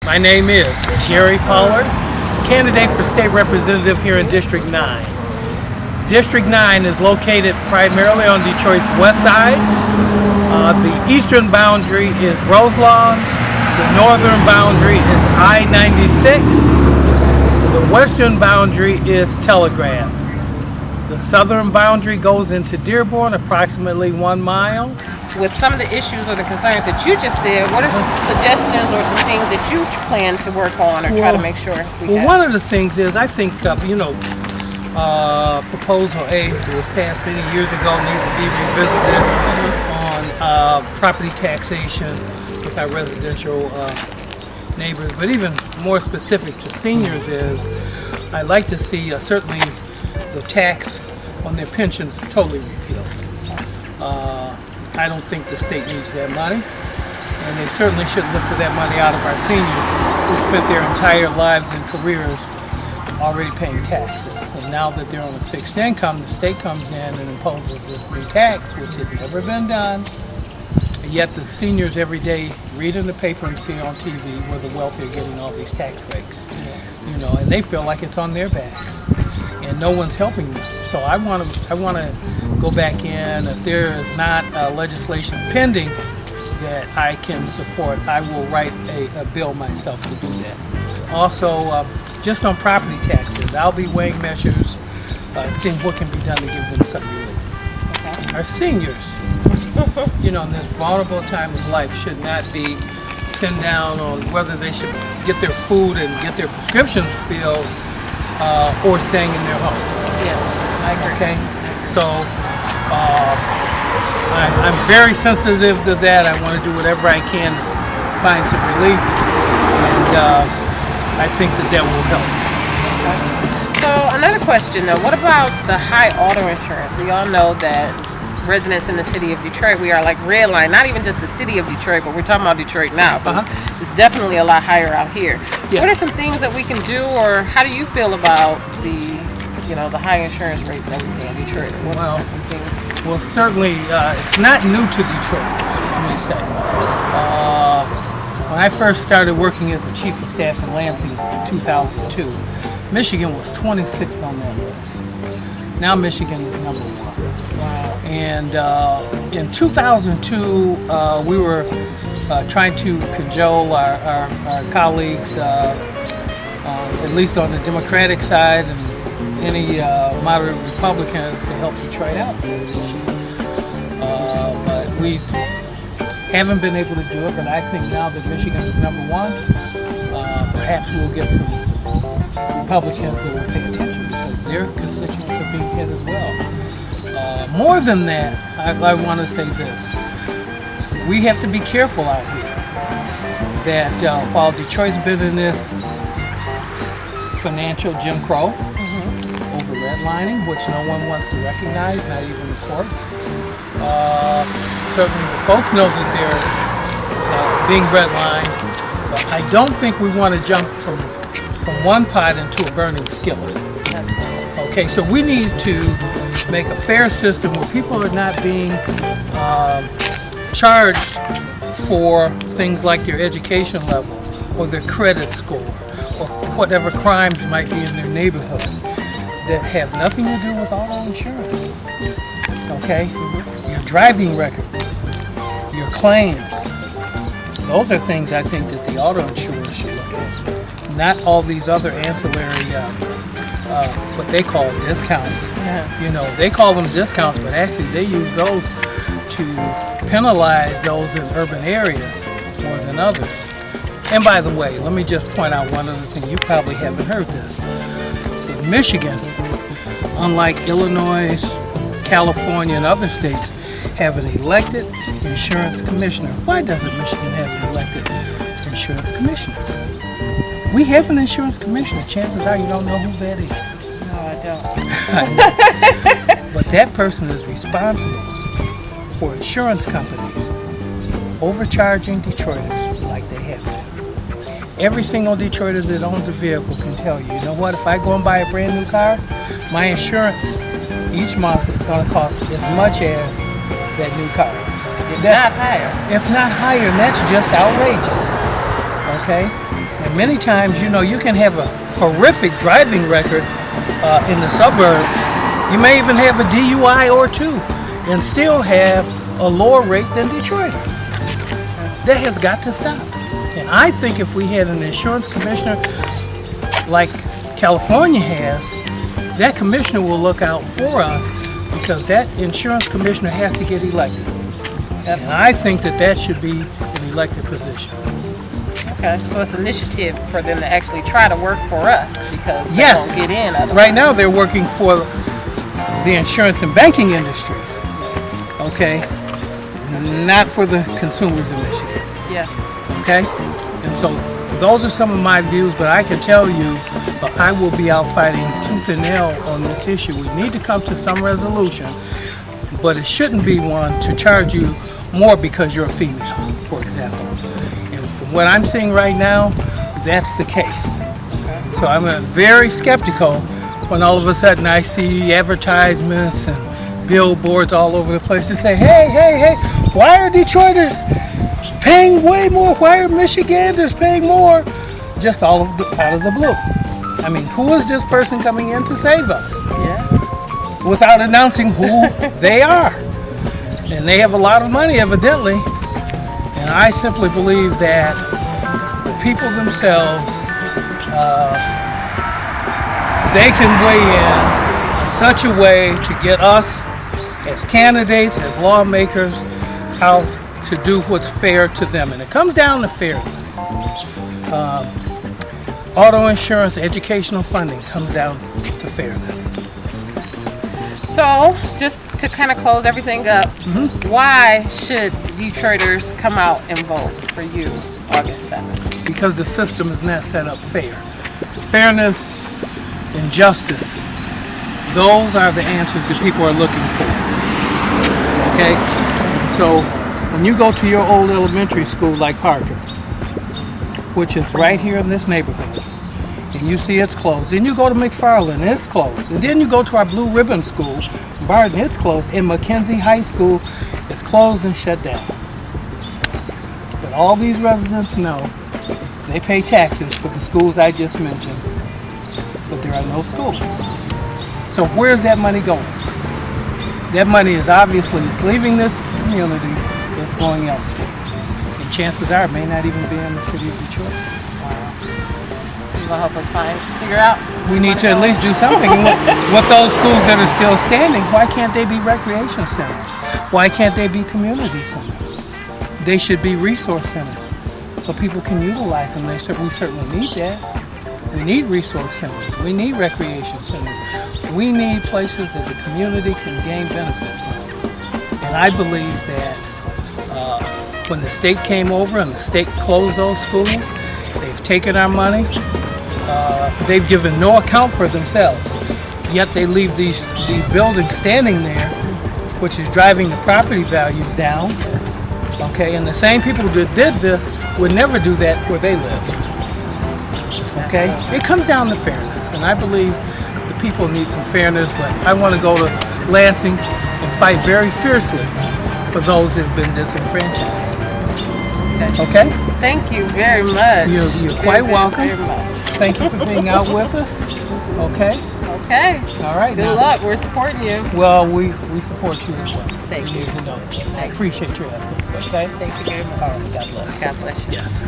My name is Gary Pollard, candidate for state representative here in District 9. District 9 is located primarily on Detroit's west side. The eastern boundary is Roselawn. The northern boundary is I-96. The western boundary is Telegraph. The southern boundary goes into Dearborn, approximately 1 mile. With some of the issues or the concerns that you just said, what are some suggestions or some things that you plan to work on or try to make sure we have? One of the things is, I think, Proposal A was passed many years ago, needs to be revisited on property taxation with our residential neighbors. But even more specific to seniors is, I'd like to see certainly the tax on their pensions totally repealed. I don't think the state needs that money, and they certainly shouldn't look for that money out of our seniors who spent their entire lives and careers already paying taxes. And now that they're on a fixed income, the state comes in and imposes this new tax, which had never been done. Yet the seniors every day read in the paper and see on TV where the wealthy are getting all these tax breaks, and they feel like it's on their backs, and no one's helping them. So I want to go back in. If there is not legislation pending that I can support, I will write a bill myself to do that. Also, just on property taxes, I'll be weighing measures, seeing what can be done to give them some relief. Okay. Our seniors, in this vulnerable time of life, should not be pinned down on whether they should get their food and get their prescriptions filled or staying in their home. Yeah. Okay, so I'm very sensitive to that. I want to do whatever I can to find some relief, and I think that will help. Okay. So another question though, what about the high auto insurance? We all know that residents in the city of Detroit, we are like redline, not even just the city of Detroit, but we're talking about Detroit now. It's definitely a lot higher out here. Yes. What are some things that we can do, or how do you feel about the high insurance rates that we pay in Detroit? What are some things? Well, certainly, it's not new to Detroit, let me say. When I first started working as the chief of staff in Lansing in 2002, Michigan was 26th on that list. Now Michigan is number 1. Wow. And in 2002, we were trying to cajole our colleagues, at least on the Democratic side, and any moderate Republicans to help Detroit out in this issue. But we haven't been able to do it, but I think now that Michigan is number 1, perhaps we'll get some Republicans that will pay attention because their constituents are being hit as well. More than that, I want to say this. We have to be careful out here that while Detroit's been in this financial Jim Crow, over redlining, which no one wants to recognize, not even the courts. Certainly the folks know that they're being redlined, but I don't think we want to jump from one pot into a burning skillet. Okay, so we need to make a fair system where people are not being charged for things like their education level or their credit score or whatever crimes might be in their neighborhood that have nothing to do with auto insurance. Okay? Your driving record, your claims, those are things I think that the auto insurers should look at. Not all these other ancillary, what they call discounts. Yeah. They call them discounts, but actually they use those to penalize those in urban areas more than others. And by the way, let me just point out one other thing. You probably haven't heard this. But Michigan, unlike Illinois, California, and other states, have an elected insurance commissioner. Why doesn't Michigan have an elected insurance commissioner? We have an insurance commissioner. Chances are you don't know who that is. No, I don't. But that person is responsible for insurance companies overcharging Detroiters like they have been. Every single Detroiter that owns a vehicle can tell you, you know what, if I go and buy a brand new car, my insurance each month is going to cost as much as that new car. If not higher. If not higher, and that's just outrageous. Okay? And many times, you can have a horrific driving record in the suburbs. You may even have a DUI or two and still have a lower rate than Detroiters. That has got to stop. And I think if we had an insurance commissioner like California has, that commissioner will look out for us because that insurance commissioner has to get elected. And I think that should be an elected position. Okay, so it's an initiative for them to actually try to work for us because they Yes. won't get in otherwise. Right now they're working for the insurance and banking industries, okay? Not for the consumers in Michigan, Yeah. okay? And so those are some of my views, but I can tell you I will be out fighting tooth and nail on this issue. We need to come to some resolution, but it shouldn't be one to charge you more because you're a female, for example. And from what I'm seeing right now, that's the case. So I'm very skeptical when all of a sudden I see advertisements and billboards all over the place to say, hey, why are Detroiters paying way more? Why are Michiganders paying more? Just out of the blue. I mean, who is this person coming in to save us? Yes. Without announcing who they are. And they have a lot of money, evidently. And I simply believe that the people themselves, they can weigh in such a way to get us as candidates, as lawmakers, out to do what's fair to them. And it comes down to fairness. Auto insurance, educational funding comes down to fairness. So, just to kind of close everything up, why should Detroiters come out and vote for you August 7th? Because the system is not set up fair. Fairness and justice, those are the answers that people are looking for. Okay? And so when you go to your old elementary school like Parker, which is right here in this neighborhood, and you see it's closed, then you go to McFarland, it's closed, and then you go to our Blue Ribbon School, Barton, it's closed, and Mackenzie High School is closed and shut down. But all these residents know they pay taxes for the schools I just mentioned, but there are no schools. So where's that money going? That money is obviously it's leaving this community, it's going elsewhere. And chances are it may not even be in the city of Detroit. So you're going to help us figure out? We need to at least do something with those schools that are still standing. Why can't they be recreation centers? Why can't they be community centers? They should be resource centers so people can utilize them. We certainly need that. We need resource centers. We need recreation centers. We need places that the community can gain benefit from. And I believe that when the state came over and the state closed those schools, they've taken our money. They've given no account for themselves. Yet they leave these buildings standing there, which is driving the property values down. Okay, and the same people that did this would never do that where they live. Okay, it comes down to fairness, and I believe the people need some fairness. But I want to go to Lansing and fight very fiercely for those that have been disenfranchised. Okay? Thank you very much. You're quite welcome. Very much. Thank you for being out with us. Okay? Okay. All right. Good luck. We're supporting you. Well, we support you as well. Thank you. need to know that. I appreciate your efforts. Okay? Thank you very much. All right. God bless. God bless you. Yes.